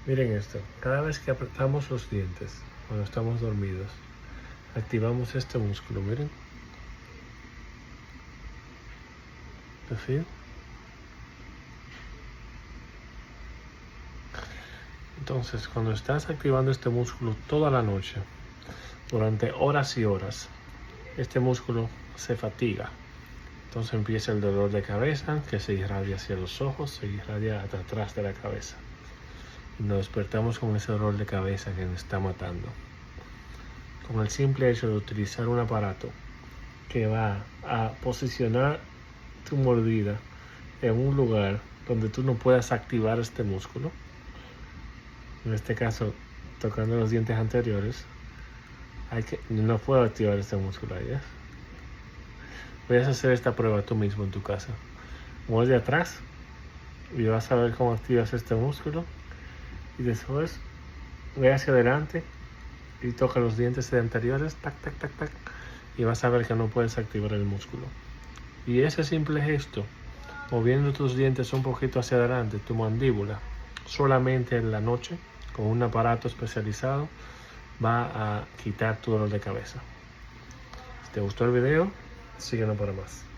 Miren esto, cada vez que apretamos los dientes cuando estamos dormidos, activamos este músculo, miren. ¿Así? Entonces, cuando estás activando este músculo toda la noche, durante horas y horas, este músculo se fatiga. Entonces empieza el dolor de cabeza que se irradia hacia los ojos, se irradia hasta atrás de la cabeza. Y nos despertamos con ese dolor de cabeza que nos está matando. Con el simple hecho de utilizar un aparato que va a posicionar tu mordida en un lugar donde tú no puedas activar este músculo, en este caso tocando los dientes anteriores, no puedo activar este músculo ahí. Puedes hacer esta prueba tú mismo en tu casa. Muerde atrás y vas a ver cómo activas este músculo, y después ve hacia adelante y toca los dientes anteriores, tac, tac, tac, tac, y vas a ver que no puedes activar el músculo. Y ese simple gesto, moviendo tus dientes un poquito hacia adelante, tu mandíbula, solamente en la noche, con un aparato especializado, va a quitar tu dolor de cabeza. Si te gustó el video, síguenos para más.